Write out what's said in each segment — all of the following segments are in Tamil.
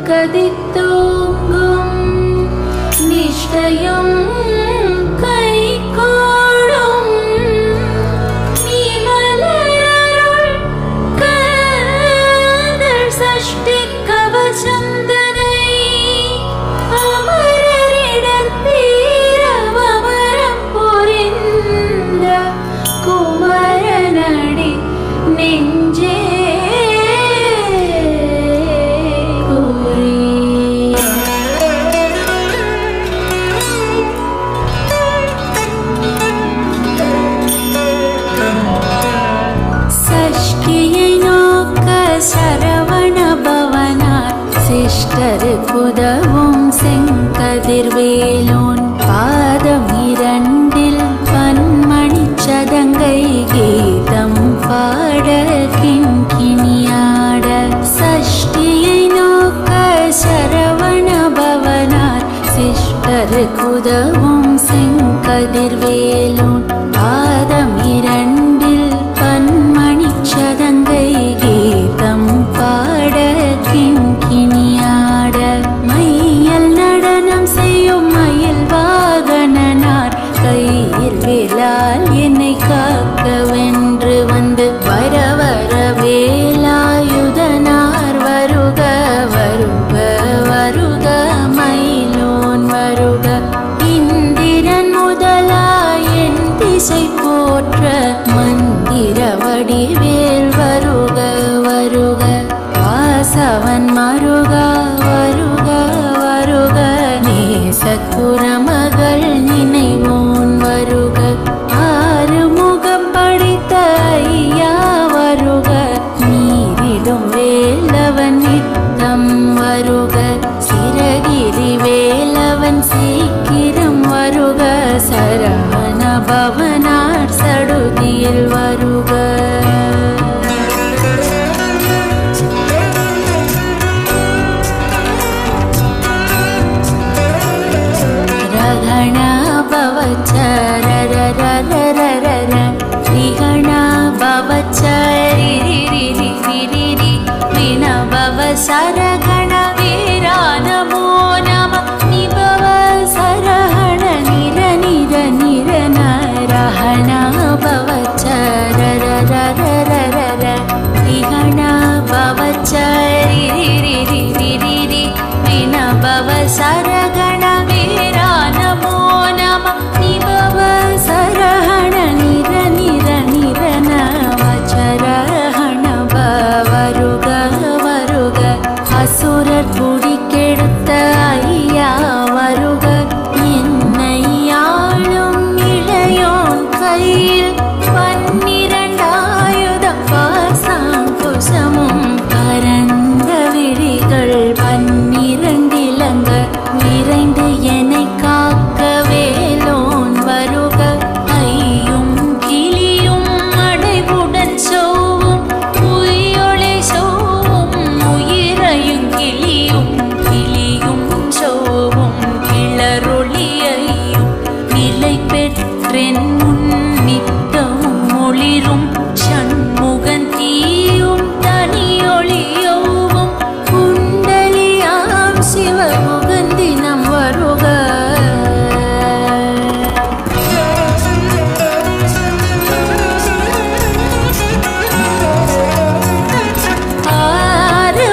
கதித்தோங்கும் நிஷ்டயம் கைகூடும் நீமலருள் காதல் சஷ்டி கவசம் தனை அமரரிடர் தீரவமரம் புரிந்த குமரனடி நெஞ்சே குதவும் செங்கதிர்வேலோன் பாதம் இரண்டில் பன்மணி சதங்கை கீதம் பாட கிண்கிணியாட சஷ்டியை நோக்க சரவண பவனார் சிஷ்டர் குதவும் செங்கதிர்வேலோன் பாதம் இரண்டில் பன்மணி சதங்கை கீதம் பாட கிண்கிணியாட மையல் நடனம் செய்யும் மயில் வாகனனார் கையில் வேலால் என்னை காக்க வென்று வந்து வர வர வேலாயுதனார் வருக வருக வருக மயிலோன் வருக இந்திரன் முதலாய் என் திசை போற்ற மந்திர வடிவேல் வருக வருக வாசவன் மருக வருக வருக நேசக்குரமகள் நினைவோன் வருக ஆறுமுகம் படித்த ஐயா வருக நீரிடும் வேலவன் நித்தம் வருக சிறகிரி வேலவன் சீக்கிரம் வருக சரவண பவனார் சடுதியில் வருக சரகண வீரா நமோ நம நிபவ சரஹண நிர நிர நிர நரஹண பவச்சரரரரரர விஹண பவச்சரிரிரிரிரிரி வினபவ சரகண வீரா நமோ நம நிபவ சரஹண நிர நிர நிர நவச்சரஹண பவருக அசுரர் குடிக்கெடுத்த ஐயா வருக என்னை ஆளும் இளையோன் கையில் 12 ஆயுதம் பாசாங்குசமும் பரந்த விழிகள் 12 இலங்க விரைந்து என்னை காக்க வேலோன் வருக ஐயும் கிளியும் அடைவுடன் சோவும் உயிரொளி சோவும் உயிரையும் கிளியும் கிளியும் சோவும் கிளரொளியையும் நிலை பெற்றென் முன் நித்தமும் ஒளிரும் சண்முகன் தீயும் தனியொளியோவும் குண்டலியாம் சிவமுகன் தினம் வருக ஆறு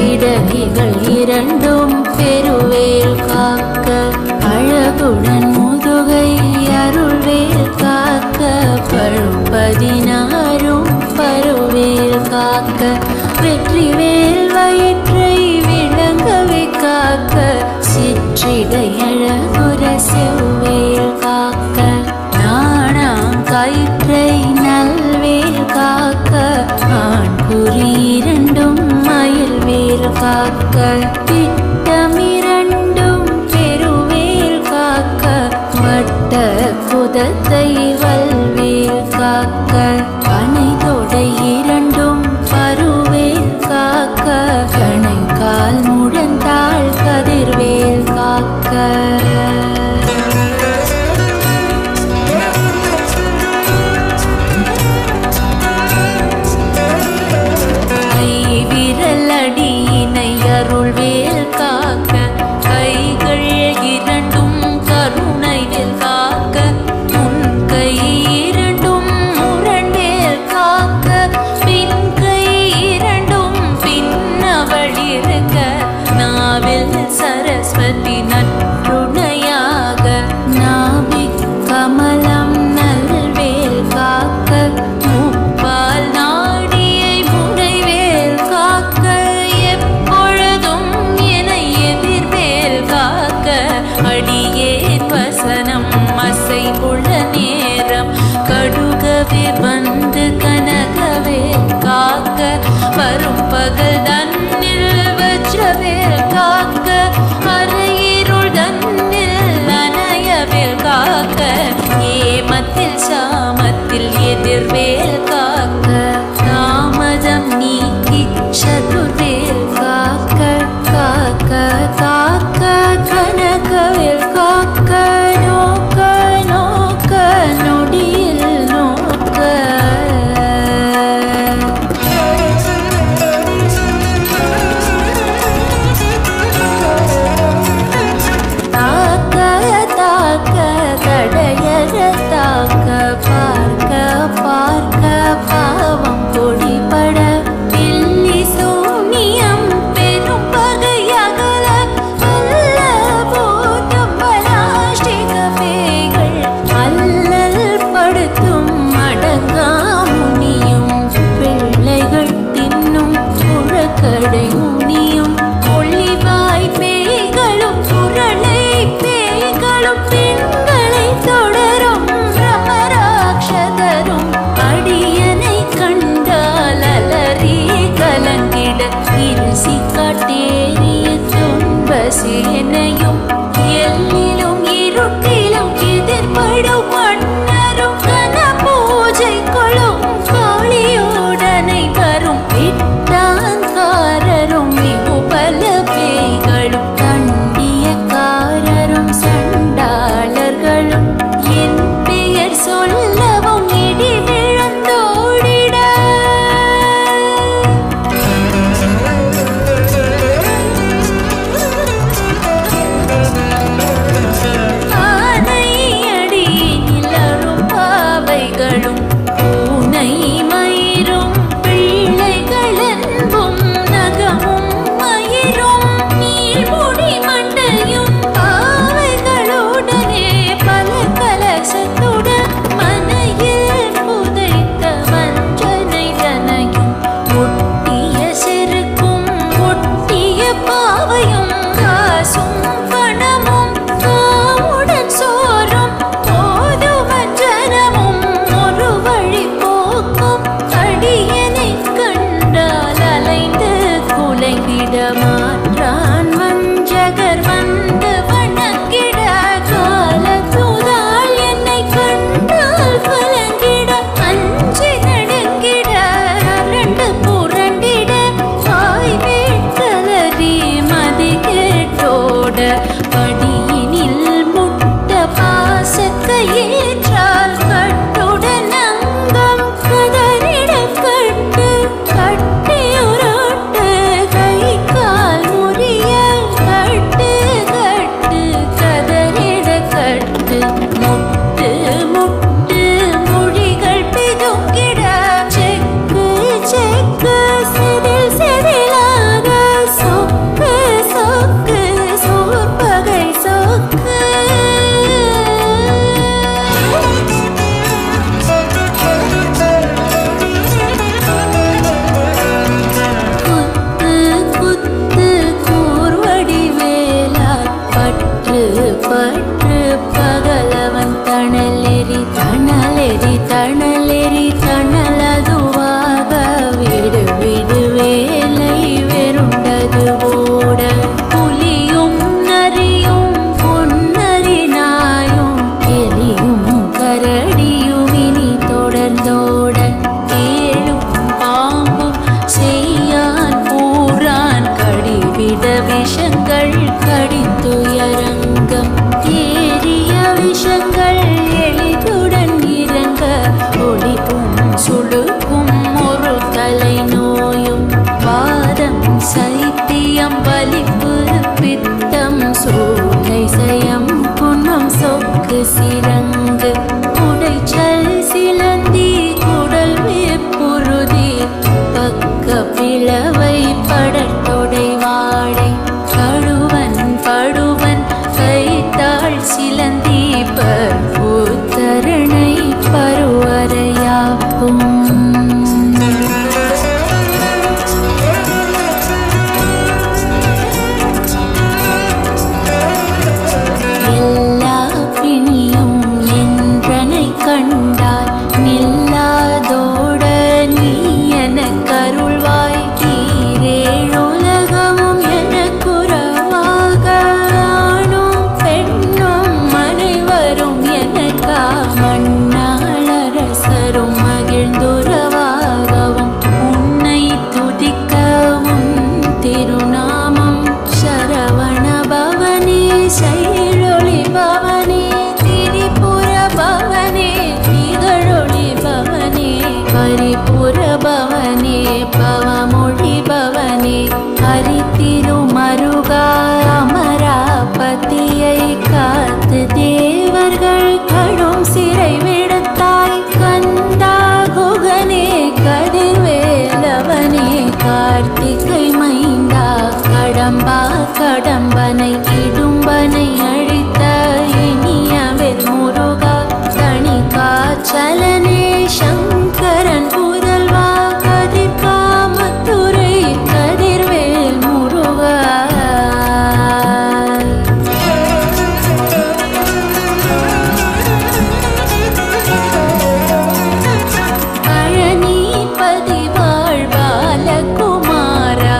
இடவிகள் இரண்டும் பெருவேல் காக்க அழகுடன் முதுகை அருள்வேல் காக்க பழுப்பதினாரும் பருவேல் காக்க வெற்றிவேல் வயிற்றை விளங்கவே காக்க சிற்றிடை அழகுற செவ்வேல் காக்க நாணாம் கயிற்றை நல்வேல் காக்க ஆண் குறி இரண்டும் மயில்வேல் காக்க திட்டமிரண்டும் பெருவேல் காக்க வட்ட குதத்தை வல்வேல் காக்க பனை தொடை இரண்டும் பருவேல் காக்க கணை கால் முழந்தாள் கதிர்வேல் காக்க அருள்வேல் காக்க கைகள் இரண்டும் கருணைவேல் காக்க முன் கை இரண்டும் முரண்வேல் காக்க பின் கை இரண்டும் பின்னவள் இருக்க நாவில் சரஸ்வதி நற்றுணையாக நாபிக் கமலம் நல்வேல் காக்க முப்பால் நாடியை முனைவேல் காக்க அடியேன் வசனம் அசைவுள்ள நேரம் கடுகவே வந்து கனகவேல் காக்க வரும் பகல் தன்னில் வஜ்ரவேல் காக்க அரையிருள் தன்னில் அணையவேல் காக்க ஏமத்தில் சாமத்தில் எதிர்வேல் காக்க தாமதம் நீக்கி சதுர்வேல் காக்க காக்க காக்க கனகவேல் காக்க நோக்க நோக்க நொடியில் நோக்க தாக்க தாக்க தடையற தாக்க பார்க்க பார்க்க பாவம் கொடிபட பில்லி சூனியம் பெரும் பகையகல வல்ல பூதம் பலாஷ்டிக பேய்கள் அல்லல் படுத்தும் அடங்கா முனியும் பிள்ளைகள் தின்னும் புழக்கடை முனியும் ஒளிவாய் பேய்களும் குரலை பேய்களும் பெண்களை தொடரும் பிரமராட்சதரும் அடியனை கண்டால் அலறி கலங்கிட இருசி காட்டேறிய துன்ப சேனையும் எல்லிலும் இருட்டிலும் எதிர்படும் மன்னரும் கன பூஜைகளும் காளியோடனை வரும் விட்டாங்காரரும் மிகு பல பேய்களும் தண்டியக்காரரும் சண்டாளர்களும் என் பெயர் சொல்லவும் இடி விழுந்தோடிட ஹரி திருமருகா அமராபதியை காத்து தேவர்கள் கடும் சிறை விடுத்தாய். கந்தா குகனே கதிர்வேலவனே கார்த்திகை மைந்தா கடம்பா கடம்பனை இடும்பனை அழித்த இனியவேல் முருகா தணிகாச்சலனே சங்கரன் புதல்வா கதிர்காமத்துறை கதிர்வேல் முருகா. பழனிபதி வாழ் பாலகுமாரா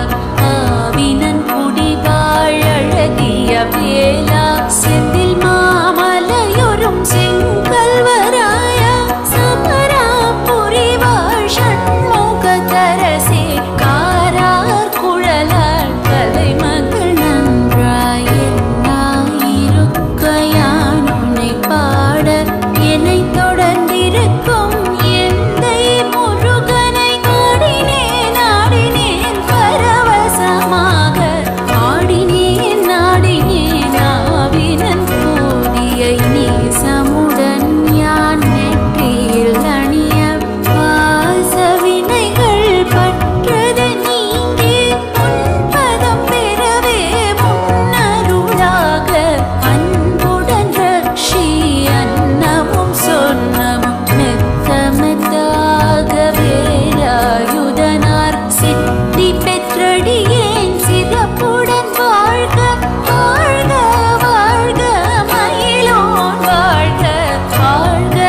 ஆவினன் குடிவாழ் அழகிய வேலா செந்தில் மாமலையொரும் செங்கல்வராயா சமராபுரி வாழ் ஷண்முகதரசே காரார் குழலார் கலைமகள் நன்றாய் என்னாயிருக்கையான் உன்னை பாட என்னை தொடர்ந்திருக்கும் எந்தை முருகனை ஆடினேன் ஆடினேன் பரவசமாக ஆடினேன் ஆடினேன் ஆவினன் கூதியை நேசமுடன் யான் நெற்றியில் அணிய பாசவினைகள் பற்றது நீங்கி உன்பதம் பெறவே முன்னருளாக அன்புடன் ரக்ஷி அன்னமும் சொன்னமும் மெத்த மெத்தாக வேலாயுதனார் சித்தி பெற்றடியேன் சிறப்புடன் வாழ்க வாழ்க வாழ்க மயிலோன் வாழ்க வாழ்க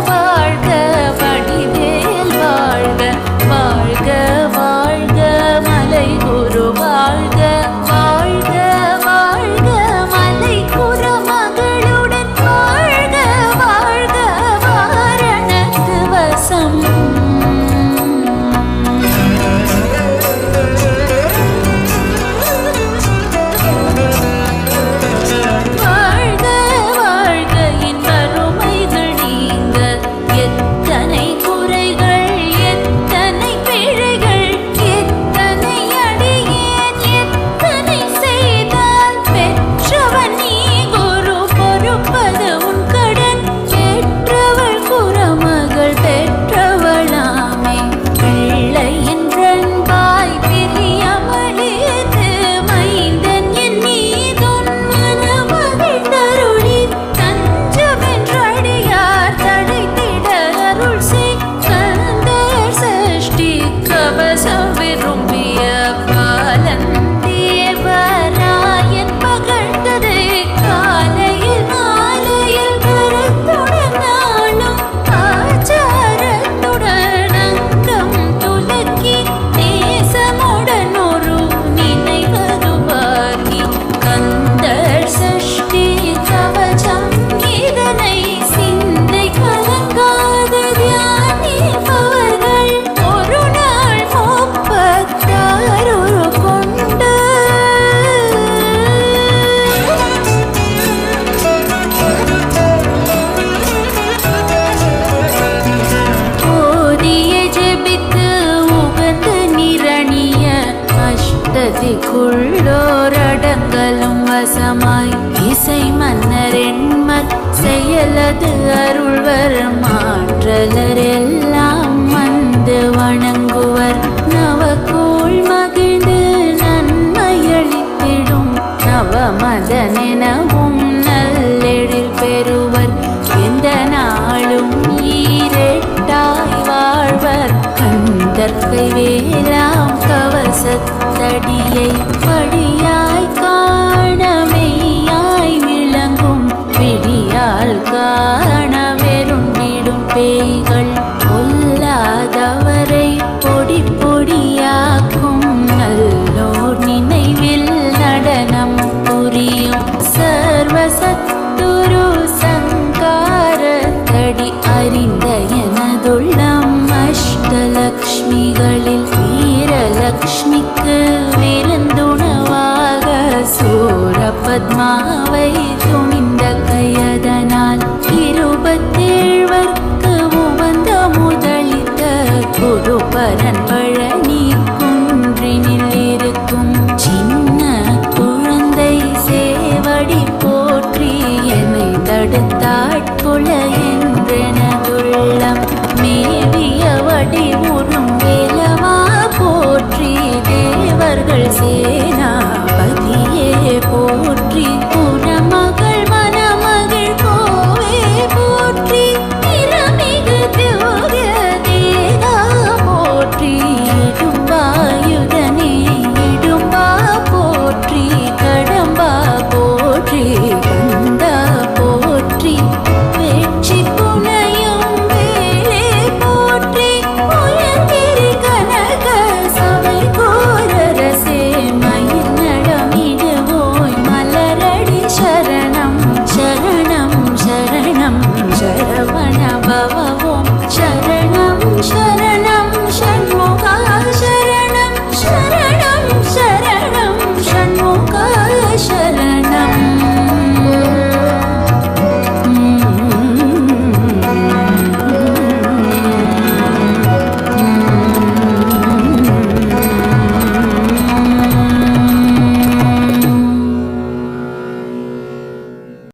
வாழ்க வடிவேல் வாழ்க வாழ்க வாழ்க மலை குரு வாழ்க வாழ்க வாழ்க மலை குரு மகளுடன் வாழ்க வாழ்க வாரணத்து வசம். வாழ்க வாழ்க என் வறுமைகள் நீங்க எத்தனை குறைகள் எத்தனை பிழைகள் எத்தனை அடியேன் எத்தனை செய்தால் பெற்றவன் நீ குரு பொறுப்பது உன் கடன் பெற்றவள் குறமகள் பெற்றவளாமே பிள்ளை என்றன்பாய் பிரியமளித்து மைந்தன் என் மீதுன் மனமகிழ்ந்தருளி தஞ்சமென்றடியார் தடைத்திட அருள் செய் கந்தர் சஷ்டி கவசம் விரும்பிய பாலன் தேவராயன் பகழ்ந்ததை காலையில் மாலையில் கரத்துடன் நாளும் ஆச்சாரத்துடன் அங்கம் துலக்கி நேசமுடன் ஒரு நினைவதுவாகி கந்தர் சஷ்டி கவசம் இதனை சிந்தை கலங்காது தியானிப்பவர்கள் ஒரு நாள் 36 கொண்டு ஓதிய ஜெபித்து உகந்து நிரணிய அஷ்டதிக்குள்ளோர் அடங்கலும் வசமாய் இசை மன்னர் எண்மத் செயலது அருள்வர் மாற்றலர் எல்லாம் வந்து வணங்குவர் நவகோள் மகிழ்ந்து நன்மையளித்திடும் நவமதனெனவும் நல்லெழில் பெறுவர் எந்த நாளும் ஈரெட்டாய் வாழ்வர் கந்தற்கை வேலாம் கவசத்தடியை படியாய் காண மெய்யாய் விளங்கும் பிடியால் காண வெறுண்டிடும் பேய்கள் பொல்லாதவரை பொடி பொடியாக்கும் நல்லோர் நினைவில் நடனம் புரியும் சர்வசத்துரு சங்காரத்தடி அறிந்த எனதுள்ளம் அஷ்டலக்ஷ்மிகளில் வீரலக்ஷ்மிக்கு விருந்துணவாக சேர